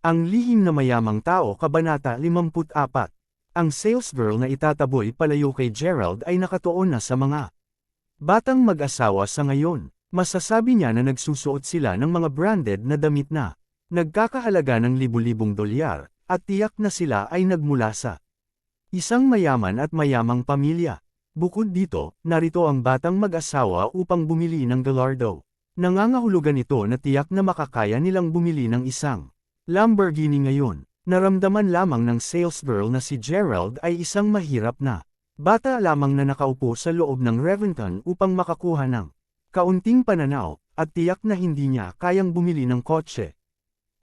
Ang lihim na mayamang tao, Kabanata 54. Ang salesgirl na itataboy palayo kay Gerald ay nakatuon na sa mga batang mag-asawa sa ngayon. Masasabi niya na nagsusuot sila ng mga branded na damit na nagkakahalaga ng libu-libong dolyar, at tiyak na sila ay nagmula sa isang mayaman at mayamang pamilya. Bukod dito, narito ang batang mag-asawa upang bumili ng Gallardo. Nangangahulugan ito na tiyak na makakaya nilang bumili ng isang Lamborghini ngayon. Naramdaman lamang ng salesgirl na si Gerald ay isang mahirap na bata lamang na nakaupo sa loob ng Reventon upang makakuha ng kaunting pananaw, at tiyak na hindi niya kayang bumili ng kotse.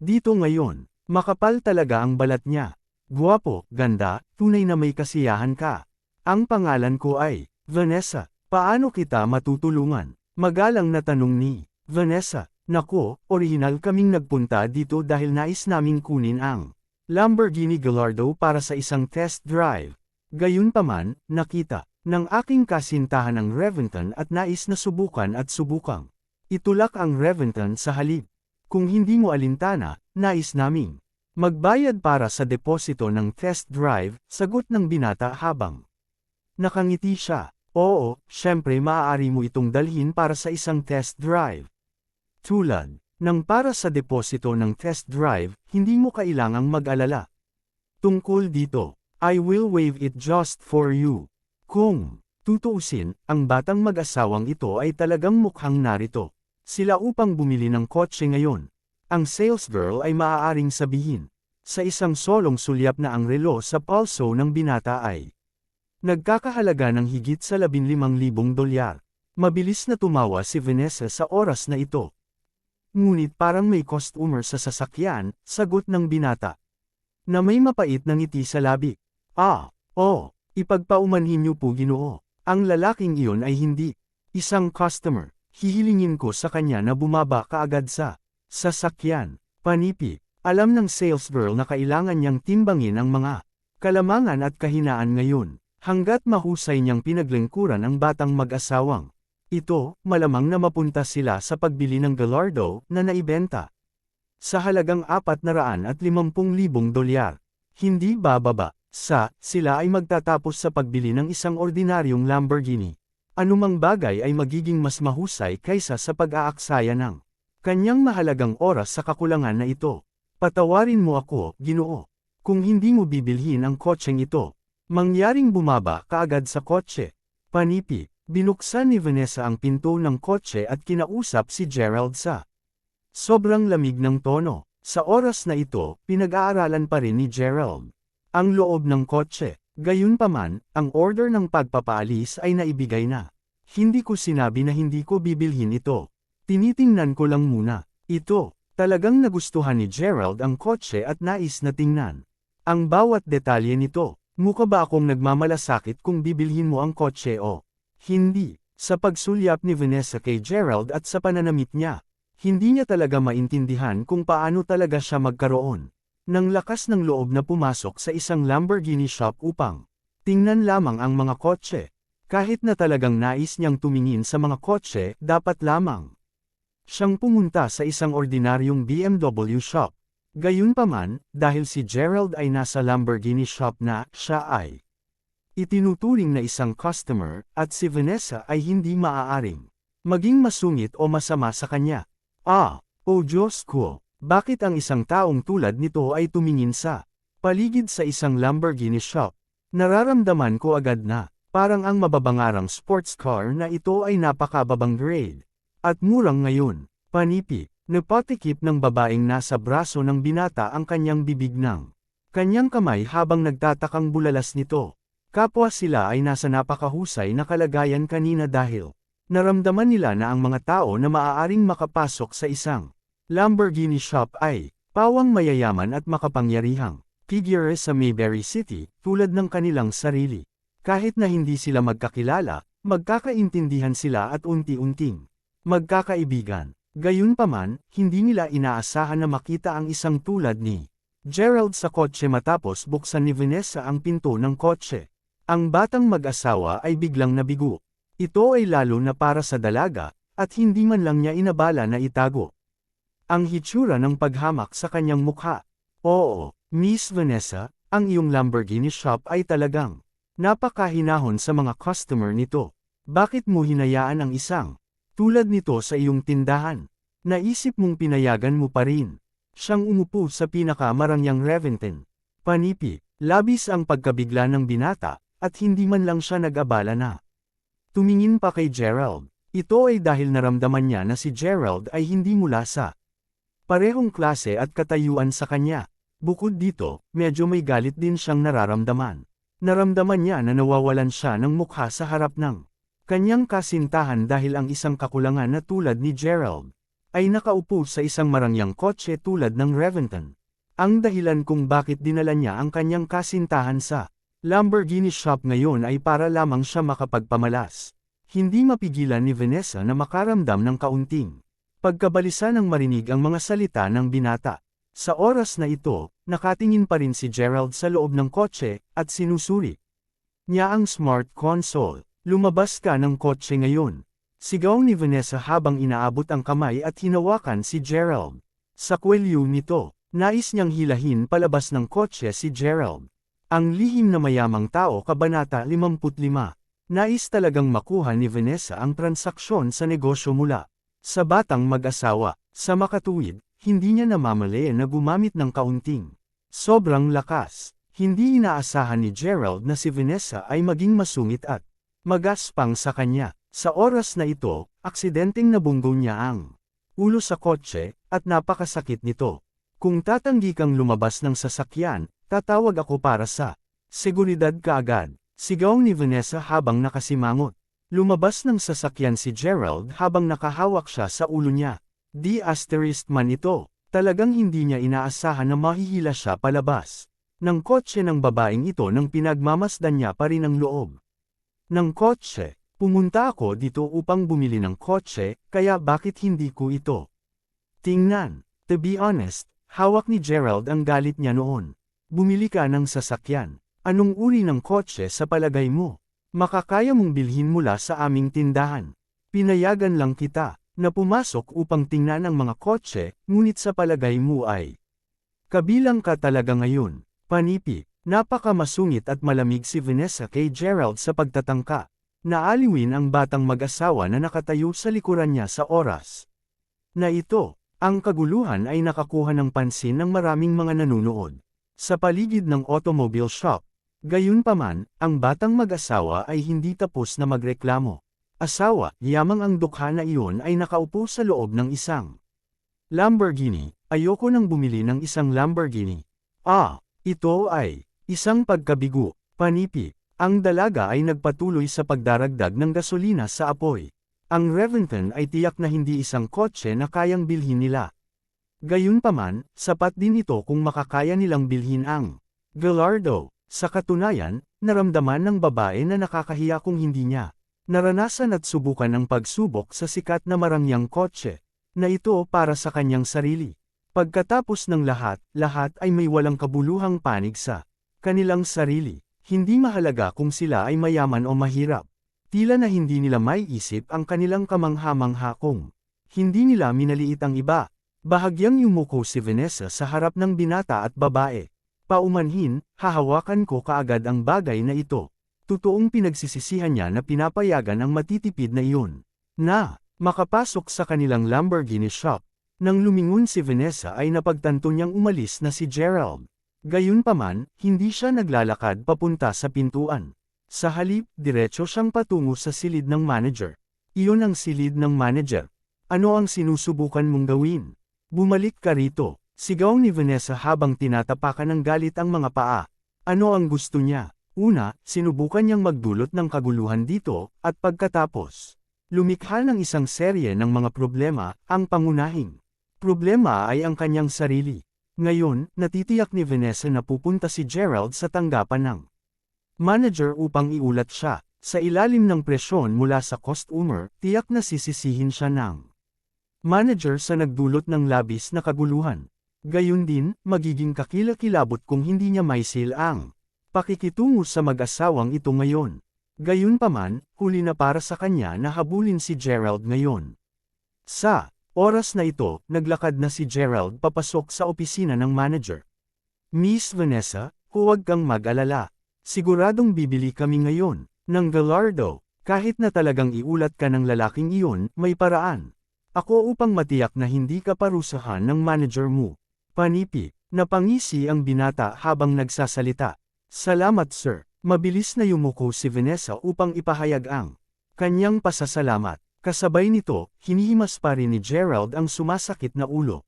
Dito ngayon, makapal talaga ang balat niya. Guwapo, ganda, tunay na may kasiyahan ka. Ang pangalan ko ay Vanessa. Paano kita matutulungan? Magalang na tanong ni Vanessa. Nako, orihinal kaming nagpunta dito dahil nais naming kunin ang Lamborghini Gallardo para sa isang test drive. Gayunpaman, nakita ng aking kasintahan ang Reventon at nais na subukan at subukang itulak ang Reventon sa halip. Kung hindi mo alintana, nais naming magbayad para sa deposito ng test drive, sagot ng binata habang nakangiti siya. Oo, syempre maaari mo itong dalhin para sa isang test drive. Tulad ng para sa deposito ng test drive, hindi mo kailangang mag-alala tungkol dito. I will waive it just for you. Kung tutuusin, ang batang mag-asawang ito ay talagang mukhang narito sila upang bumili ng kotse ngayon. Ang salesgirl ay maaaring sabihin sa isang solong sulyap na ang relo sa palso ng binata ay nagkakahalaga ng higit sa 15,000 dolyar. Mabilis na tumawa si Vanessa sa oras na ito. Ngunit parang may customer sa sasakyan, sagot ng binata na may mapait na ngiti sa labi. Ipagpaumanhin niyo po, Ginoo. Ang lalaking iyon ay hindi isang customer. Hihilingin ko sa kanya na bumaba kaagad sa sasakyan. Panipi, alam ng salesgirl na kailangan niyang timbangin ang mga kalamangan at kahinaan ngayon, hanggat mahusay niyang pinaglingkuran ang batang mag-asawang ito, malamang na mapunta sila sa pagbili ng Gallardo na naibenta sa halagang 450,000 dolyar. Hindi bababa sila ay magtatapos sa pagbili ng isang ordinaryong Lamborghini. Anumang bagay ay magiging mas mahusay kaysa sa pag-aaksaya ng kanyang mahalagang oras sa kakulangan na ito. Patawarin mo ako, Ginoo. Kung hindi mo bibilhin ang kotseng ito, mangyaring bumaba kaagad sa kotse. Panipi. Binuksan ni Vanessa ang pinto ng kotse at kinausap si Gerald sa sobrang lamig ng tono. Sa oras na ito, pinag-aaralan pa rin ni Gerald ang loob ng kotse. Gayunpaman, ang order ng pagpapaalis ay naibigay na. Hindi ko sinabi na hindi ko bibilhin ito. Tinitingnan ko lang muna. Ito, talagang nagustuhan ni Gerald ang kotse at nais na tingnan ang bawat detalye nito. Mukha ba akong nagmamalasakit kung bibilhin mo ang kotse o hindi? Sa pagsulyap ni Vanessa kay Gerald at sa pananamit niya, hindi niya talaga maintindihan kung paano talaga siya magkaroon ng lakas ng loob na pumasok sa isang Lamborghini shop upang tingnan lamang ang mga kotse. Kahit na talagang nais niyang tumingin sa mga kotse, dapat lamang siyang pumunta sa isang ordinaryong BMW shop. Gayunpaman, dahil si Gerald ay nasa Lamborghini shop na, siya ay itinuturing na isang customer, at si Vanessa ay hindi maaaring maging masungit o masama sa kanya. Diyos ko, bakit ang isang taong tulad nito ay tumingin sa paligid sa isang Lamborghini shop? Nararamdaman ko agad na parang ang mababangarang sports car na ito ay napakababang grade at murang ngayon. Panipi, napatikip ng babaeng nasa braso ng binata ang kanyang bibig ng kanyang kamay habang nagtatakang bulalas nito. Kapwa sila ay nasa napakahusay na kalagayan kanina dahil naramdaman nila na ang mga tao na maaaring makapasok sa isang Lamborghini shop ay pawang mayayaman at makapangyarihang figure sa Mayberry City, tulad ng kanilang sarili. Kahit na hindi sila magkakilala, magkakaintindihan sila at unti-unting magkakaibigan. Gayunpaman, hindi nila inaasahan na makita ang isang tulad ni Gerald sa kotse matapos buksan ni Vanessa ang pinto ng kotse. Ang batang mag-asawa ay biglang nabigo. Ito ay lalo na para sa dalaga, at hindi man lang niya inabala na itago ang hitsura ng paghamak sa kanyang mukha. Oo, Miss Vanessa, ang iyong Lamborghini shop ay talagang napakahinahon sa mga customer nito. Bakit mo hinayaan ang isang tulad nito sa iyong tindahan? Naisip mong pinayagan mo pa rin. Siyang umupo sa pinakamarangyang Reventen. Panipi, labis ang pagkabigla ng binata, at hindi man lang siya nag-abala na. Tumingin pa kay Gerald. Ito ay dahil naramdaman niya na si Gerald ay hindi mula sa parehong klase at katayuan sa kanya. Bukod dito, medyo may galit din siyang nararamdaman. Naramdaman niya na nawawalan siya ng mukha sa harap ng kanyang kasintahan dahil ang isang kakulangan na tulad ni Gerald ay nakaupo sa isang marangyang kotse tulad ng Reventen. Ang dahilan kung bakit dinala niya ang kanyang kasintahan sa Lamborghini shop ngayon ay para lamang siya makapagpamalas. Hindi mapigilan ni Vanessa na makaramdam ng kaunting pagkabalisa nang marinig ang mga salita ng binata. Sa oras na ito, nakatingin pa rin si Gerald sa loob ng kotse, at sinusuri niya ang smart console. Lumabas ka ng kotse ngayon. Sigaw ni Vanessa habang inaabot ang kamay at hinawakan si Gerald. Sa kwelyo nito, nais niyang hilahin palabas ng kotse si Gerald. Ang lihim na mayamang tao, Kabanata 55. Nais talagang makuha ni Vanessa ang transaksyon sa negosyo mula sa batang mag-asawa. Sa makatuwid, hindi niya namamali na gumamit ng kaunting sobrang lakas. Hindi inaasahan ni Gerald na si Vanessa ay maging masungit at magaspang sa kanya. Sa oras na ito, aksidenteng nabunggo niya ang ulo sa kotse, at napakasakit nito. Kung tatanggi kang lumabas ng sasakyan, tatawag ako para sa seguridad kaagad. Sigaw ni Vanessa habang nakasimangot. Lumabas ng sasakyan si Gerald habang nakahawak siya sa ulo niya. Di-asterisk man ito, talagang hindi niya inaasahan na mahihila siya palabas ng kotse ng babaeng ito nang pinagmamasdan niya pa rin ang loob ng kotse. Pumunta ako dito upang bumili ng kotse, kaya bakit hindi ko ito tingnan? To be honest, hawak ni Gerald ang galit niya noon. Bumili ka ng sasakyan. Anong uri ng kotse sa palagay mo? Makakaya mong bilhin mula sa aming tindahan. Pinayagan lang kita na pumasok upang tingnan ang mga kotse, ngunit sa palagay mo ay kabilang ka talaga ngayon. Panipi, napakamasungit at malamig si Vanessa kay Gerald sa pagtatangka. Naaliwin ang batang mag-asawa na nakatayo sa likuran niya sa oras na ito. Ang kaguluhan ay nakakuha ng pansin ng maraming mga nanunood sa paligid ng automobile shop. Gayunpaman, ang batang mag-asawa ay hindi tapos na magreklamo. Asawa, yamang ang dukha na iyon ay nakaupo sa loob ng isang Lamborghini. Ayoko nang bumili ng isang Lamborghini. Ito ay isang pagkabigo. Panipi, ang dalaga ay nagpatuloy sa pagdaragdag ng gasolina sa apoy. Ang Reventen ay tiyak na hindi isang kotse na kayang bilhin nila. Gayunpaman, sapat din ito kung makakaya nilang bilhin ang Gallardo. Sa katunayan, naramdaman ng babae na nakakahiya kung hindi niya naranasan at subukan ang pagsubok sa sikat na marangyang kotse na ito para sa kanyang sarili. Pagkatapos ng lahat ay may walang kabuluhang panig sa kanilang sarili. Hindi mahalaga kung sila ay mayaman o mahirap. Tila na hindi nila maiisip ang kanilang kamangha-mangha kung hindi nila minaliit ang iba. Bahagyang yumuko si Vanessa sa harap ng binata at babae. Paumanhin, hahawakan ko kaagad ang bagay na ito. Totoong pinagsisisihan niya na pinapayagan ang matitipid na iyon na makapasok sa kanilang Lamborghini shop. Nang lumingon si Vanessa ay napagtanto niyang umalis na si Gerald. Gayunpaman, hindi siya naglalakad papunta sa pintuan. Sa halip, diretso siyang patungo sa silid ng manager. Iyon ang silid ng manager. Ano ang sinusubukan mong gawin? Bumalik ka rito. Sigaw ni Vanessa habang tinatapakan ng galit ang mga paa. Ano ang gusto niya? Una, sinubukan niyang magdulot ng kaguluhan dito, at pagkatapos, lumikha ng isang serye ng mga problema. Ang pangunahing problema ay ang kanyang sarili. Ngayon, natitiyak ni Vanessa na pupunta si Gerald sa tanggapan ng manager upang iulat siya. Sa ilalim ng presyon mula sa customer, tiyak na sisisihin siya ng manager sa nagdulot ng labis na kaguluhan. Gayon din, magiging kakilakilabot kung hindi niya maisil ang pakikitungo sa mag-asawang ito ngayon. Gayunpaman, huli na para sa kanya na habulin si Gerald ngayon. Sa oras na ito, naglakad na si Gerald papasok sa opisina ng manager. Miss Vanessa, huwag kang mag-alala. Siguradong bibili kami ngayon ng Gallardo. Kahit na talagang iulat ka ng lalaking iyon, may paraan. Ako upang matiyak na hindi ka parusahan ng manager mo. Panipi, napangisi ang binata habang nagsasalita. Salamat sir. Mabilis na yumuko si Vanessa upang ipahayag ang kanyang pasasalamat. Kasabay nito, hinihimas pa rin ni Gerald ang sumasakit na ulo.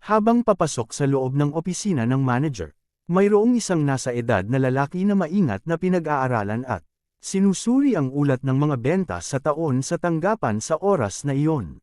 Habang papasok sa loob ng opisina ng manager, mayroong isang nasa edad na lalaki na maingat na pinag-aaralan at sinusuri ang ulat ng mga benta sa taon sa tanggapan sa oras na iyon.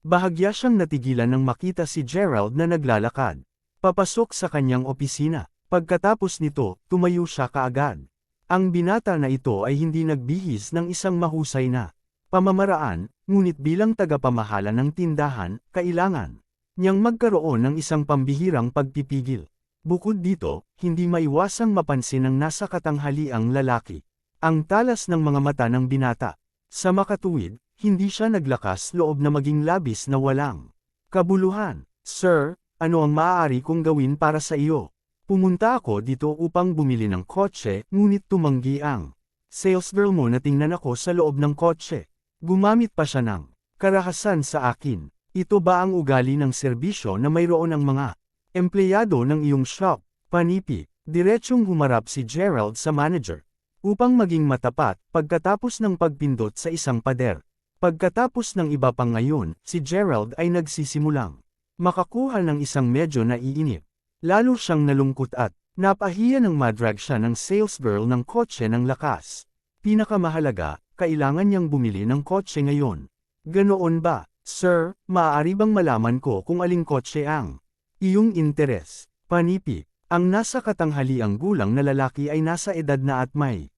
Bahagya siyang natigilan nang makita si Gerald na naglalakad papasok sa kanyang opisina. Pagkatapos nito, tumayo siya kaagad. Ang binata na ito ay hindi nagbihis ng isang mahusay na pamamaraan, ngunit bilang tagapamahala ng tindahan, kailangan niyang magkaroon ng isang pambihirang pagpipigil. Bukod dito, hindi maiwasang mapansin ng nasa katanghaliang lalaki ang talas ng mga mata ng binata. Sa makatuwid, hindi siya naglakas loob na maging labis na walang kabuluhan. Sir, ano ang maaari kong gawin para sa iyo? Pumunta ako dito upang bumili ng kotse, ngunit tumanggi ang salesgirl mo na tingnan ako sa loob ng kotse. Gumamit pa siya ng karahasan sa akin. Ito ba ang ugali ng serbisyo na mayroon ang mga empleyado ng iyong shop? Panipi, diretsyong humarap si Gerald sa manager upang maging matapat pagkatapos ng pagpindot sa isang pader. Pagkatapos ng iba pang ngayon, si Gerald ay nagsisimulang makakuha ng isang medyo naiinip. Lalo siyang nalungkot at napahiya ng madrag siya ng salesgirl ng kotse ng lakas. Pinakamahalaga, kailangan niyang bumili ng kotse ngayon. Ganoon ba? Sir, maaari bang malaman ko kung aling kotse ang iyong interes? Panipi, ang nasa katanghaliang gulang na lalaki ay nasa edad na at may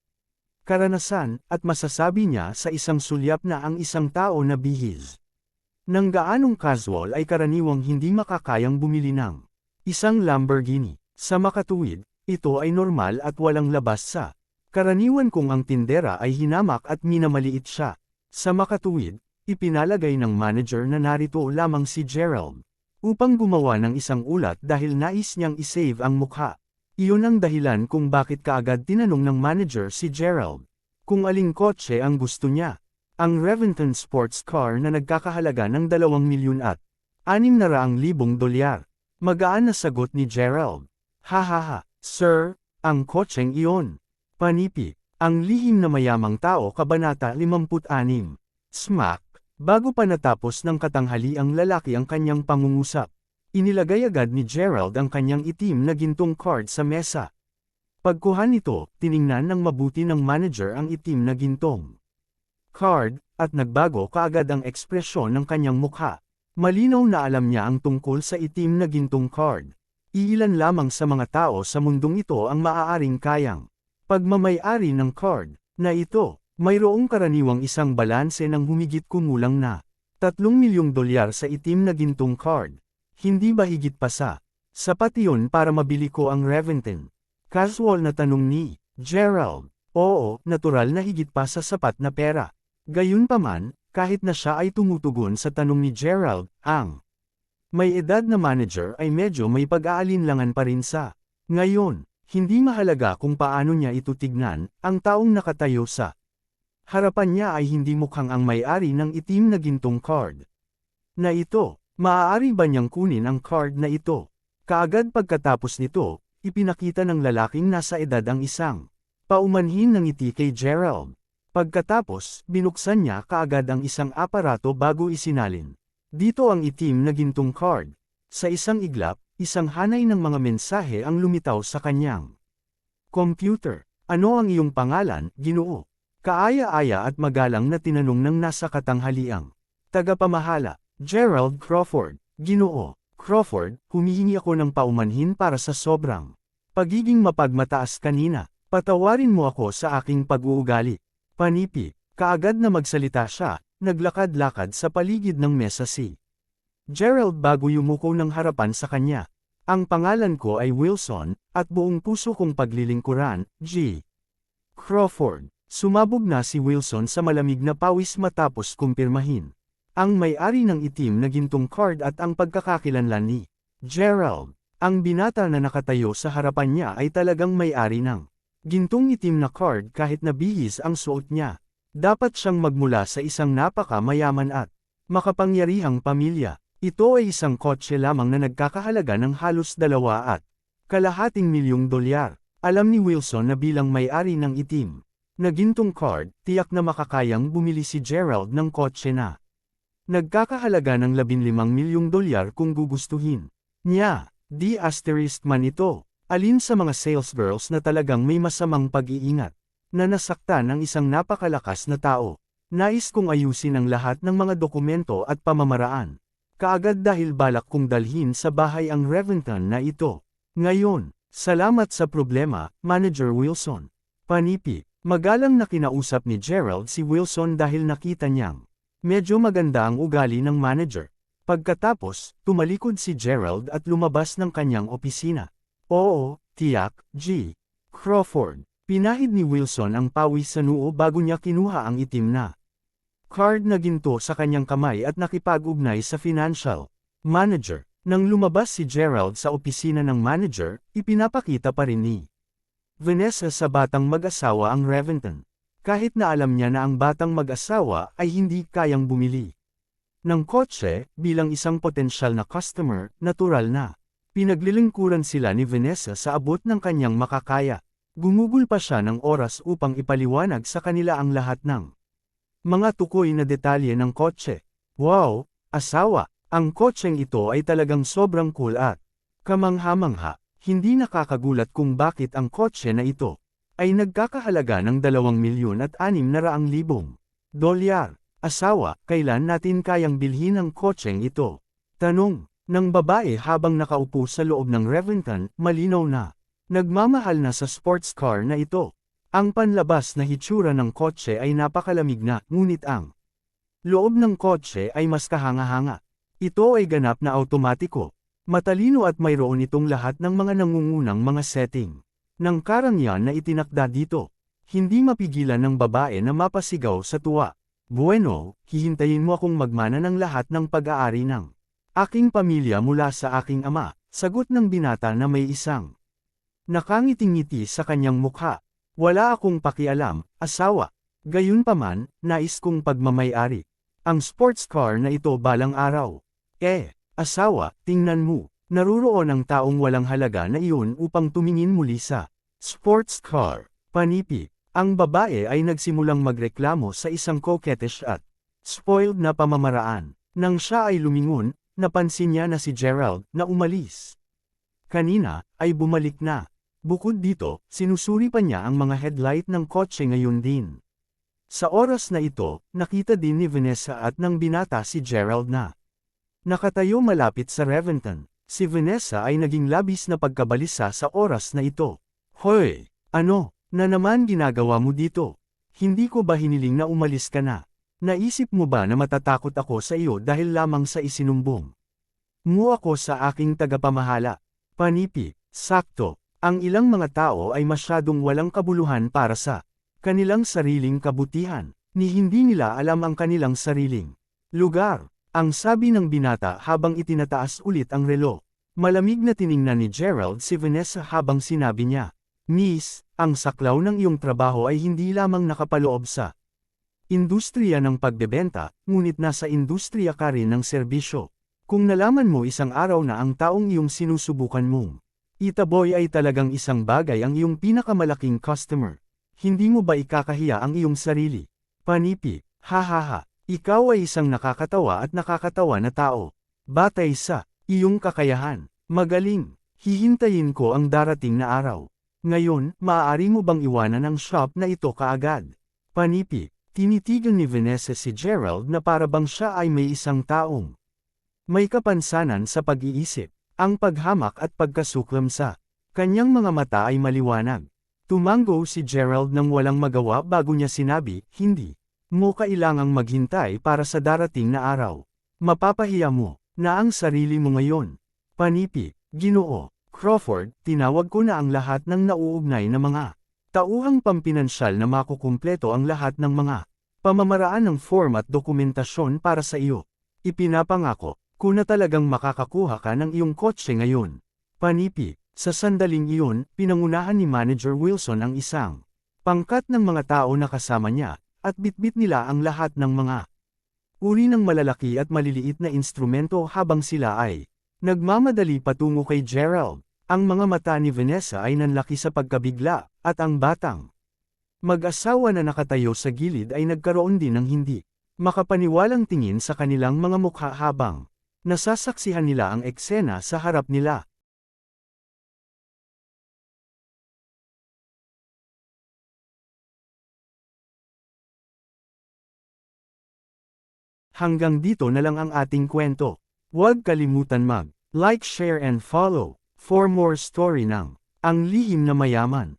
karanasan, at masasabi niya sa isang sulyap na ang isang tao na bihis nang gaanong casual ay karaniwang hindi makakayang bumili ng isang Lamborghini. Sa makatuwid, ito ay normal at walang labas sa karaniwan kung ang tindera ay hinamak at minamaliit siya. Sa makatuwid, ipinalagay ng manager na narito lamang si Gerald upang gumawa ng isang ulat dahil nais niyang isave ang mukha. Iyon ang dahilan kung bakit kaagad tinanong ng manager si Gerald kung aling kotse ang gusto niya. Ang Reventon sports car na nagkakahalaga ng 2 milyon at $600,000. Magaan na sagot ni Gerald. Hahaha, sir, ang kotseng iyon. Panipi, ang lihim na mayamang tao kabanata 56. Smack. Bago pa natapos ng katanghali ang lalaki ang kanyang pangungusap, inilagay agad ni Gerald ang kanyang itim na gintong card sa mesa. Pagkuha nito, tiningnan ng mabuti ng manager ang itim na gintong card, at nagbago kaagad ang ekspresyon ng kanyang mukha. Malinaw na alam niya ang tungkol sa itim na gintong card. Iilan lamang sa mga tao sa mundong ito ang maaaring kayang pagmamay-ari ng card na ito. Mayroong karaniwang isang balanse ng humigit kumulang na $3 milyong sa itim na gintong card. Hindi ba higit pa sa sapat iyon para mabili ko ang Reventon? Casual na tanong ni Gerald. Oo, natural na higit pa sa sapat na pera. Gayunpaman, kahit na siya ay tumutugon sa tanong ni Gerald, ang may edad na manager ay medyo may pag-aalinlangan pa rin sa ngayon. Hindi mahalaga kung paano niya ito tignan, ang taong nakatayo sa harapan niya ay hindi mukhang ang may-ari ng itim na gintong card na ito. Maaari ba niyang kunin ang card na ito? Kaagad pagkatapos nito, ipinakita ng lalaking nasa edad ang isang paumanhin ng ngiti kay Gerald. Pagkatapos, binuksan niya kaagad ang isang aparato bago isinalin dito ang itim na gintong card. Sa isang iglap, isang hanay ng mga mensahe ang lumitaw sa kanyang computer. Ano ang iyong pangalan, Ginoo? Kaaya-aya at magalang na tinanong ng nasa katanghaliang tagapamahala. Gerald Crawford. Ginoo Crawford, humihingi ako ng paumanhin para sa sobrang pagiging mapagmataas kanina. Patawarin mo ako sa aking pag-uugali. Panipi, kaagad na magsalita siya, naglakad-lakad sa paligid ng mesa si Gerald bago yumuko ng harapan sa kanya. Ang pangalan ko ay Wilson, at buong puso kong paglilingkuran, G. Crawford. Sumabog na si Wilson sa malamig na pawis matapos kumpirmahin ang may-ari ng itim na gintong card at ang pagkakakilanlan ni Gerald. Ang binata na nakatayo sa harapan niya ay talagang may-ari ng gintong itim na card kahit na bihis ang suot niya. Dapat siyang magmula sa isang napaka-mayaman at makapangyarihang pamilya. Ito ay isang kotse lamang na nagkakahalaga ng halos $2.5 milyong. Alam ni Wilson na bilang may-ari ng itim na gintong card, tiyak na makakayang bumili si Gerald ng kotse na nagkakahalaga ng $15 milyong kung gugustuhin niya. Di asterisk man ito. Alin sa mga salesgirls na talagang may masamang pag-iingat na nasaktan ng isang napakalakas na tao. Nais kong ayusin ang lahat ng mga dokumento at pamamaraan. Kaagad dahil balak kong dalhin sa bahay ang Reventon na ito. Ngayon, salamat sa problema, Manager Wilson. Panipi, magalang na kinausap ni Gerald si Wilson dahil nakita niyang medyo maganda ang ugali ng manager. Pagkatapos, tumalikod si Gerald at lumabas ng kanyang opisina. Oo, tiyak, G. Crawford. Pinahid ni Wilson ang pawis sa noo bago niya kinuha ang itim na card na ginto sa kanyang kamay at nakipag-ugnay sa financial manager. Nang lumabas si Gerald sa opisina ng manager, ipinapakita pa rin ni Vanessa sa batang mag-asawa ang Reventon. Kahit na alam niya na ang batang mag-asawa ay hindi kayang bumili ng kotse, bilang isang potensyal na customer, natural na pinaglilingkuran sila ni Vanessa sa abot ng kanyang makakaya. Gumugol pa siya ng oras upang ipaliwanag sa kanila ang lahat ng mga tukoy na detalye ng kotse. Wow, asawa, ang kotseng ito ay talagang sobrang cool at kamangha-mangha. Hindi nakakagulat kung bakit ang kotse na ito ay nagkakahalaga ng $2,600,000. Asawa, kailan natin kayang bilhin ang kotseng ito? Tanong ng babae habang nakaupo sa loob ng Reventon, malinaw na. Nagmamahal na sa sports car na ito. Ang panlabas na hitsura ng kotse ay napakalamig na, ngunit ang loob ng kotse ay mas kahanga-hanga. Ito ay ganap na automatiko. Matalino at mayroon itong lahat ng mga nangungunang mga setting ng karangyaan na itinakda dito. Hindi mapigilan ng babae na mapasigaw sa tuwa. Bueno, hihintayin mo akong magmana ng lahat ng pag-aari ng aking pamilya mula sa aking ama, sagot ng binata na may isang nakangiting-ngiti sa kanyang mukha. Wala akong pakialam, asawa. Gayunpaman, nais kong pagmamay-ari ang sports car na ito balang araw. Asawa, tingnan mo, naruroon ang taong walang halaga na iyon upang tumingin muli sa sports car. Panipi. Ang babae ay nagsimulang magreklamo sa isang coquettish at spoiled na pamamaraan. Nang siya ay lumingon, napansin niya na si Gerald na umalis kanina ay bumalik na. Bukod dito, sinusuri pa niya ang mga headlight ng kotse ngayon din. Sa oras na ito, nakita din ni Vanessa at ng binata si Gerald na nakatayo malapit sa Reventon. Si Vanessa ay naging labis na pagkabalisa sa oras na ito. Hoy! Ano? Na naman ginagawa mo dito? Hindi ko ba hiniling na umalis ka na? Naisip mo ba na matatakot ako sa iyo dahil lamang sa isinumbong mo ako sa aking tagapamahala? Panipi, sakto. Ang ilang mga tao ay masyadong walang kabuluhan para sa kanilang sariling kabutihan, ni hindi nila alam ang kanilang sariling lugar. Ang sabi ng binata habang itinataas ulit ang relo. Malamig na tiningnan ni Gerald si Vanessa habang sinabi niya, Miss, ang saklaw ng iyong trabaho ay hindi lamang nakapaloob sa industriya ng pagbebenta, ngunit nasa industriya ka rin ng serbisyo. Kung nalaman mo isang araw na ang taong iyong sinusubukan mong itaboy ay talagang isang bagay ang iyong pinakamalaking customer, hindi mo ba ikakahiya ang iyong sarili? Panipi, hahaha, ikaw ay isang nakakatawa at nakakatawa na tao. Batay sa iyong kakayahan, magaling, hihintayin ko ang darating na araw. Ngayon, maaari mo bang iwanan ang shop na ito kaagad? Panipi, tinitigan ni Vanessa si Gerald na para bang siya ay may isang taong may kapansanan sa pag-iisip. Ang paghamak at pagkasuklam sa kanyang mga mata ay maliwanag. Tumango si Gerald nang walang magawa bago niya sinabi, hindi mo kailangang maghintay para sa darating na araw. Mapapahiya mo na ang sarili mo ngayon. Panipi, Ginoo Crawford, tinawag ko na ang lahat ng nauugnay na mga tauhang pampinansyal na makukumpleto ang lahat ng mga pamamaraan ng form at dokumentasyon para sa iyo. Ipinapangako ko na talagang makakakuha ka ng iyong kotse ngayon. Panipi, sa sandaling iyon, pinangunahan ni Manager Wilson ang isang pangkat ng mga tao na kasama niya, at bitbit nila ang lahat ng mga uri ng malalaki at maliliit na instrumento habang sila ay nagmamadali patungo kay Gerald. Ang mga mata ni Vanessa ay nanlaki sa pagkabigla, at ang batang mag-asawa na nakatayo sa gilid ay nagkaroon din ng hindi makapaniwalang tingin sa kanilang mga mukha habang nasasaksihan nila ang eksena sa harap nila. Hanggang dito na lang ang ating kwento. Huwag kalimutan mag-like, share and follow for more story ng Ang Lihim na Mayaman.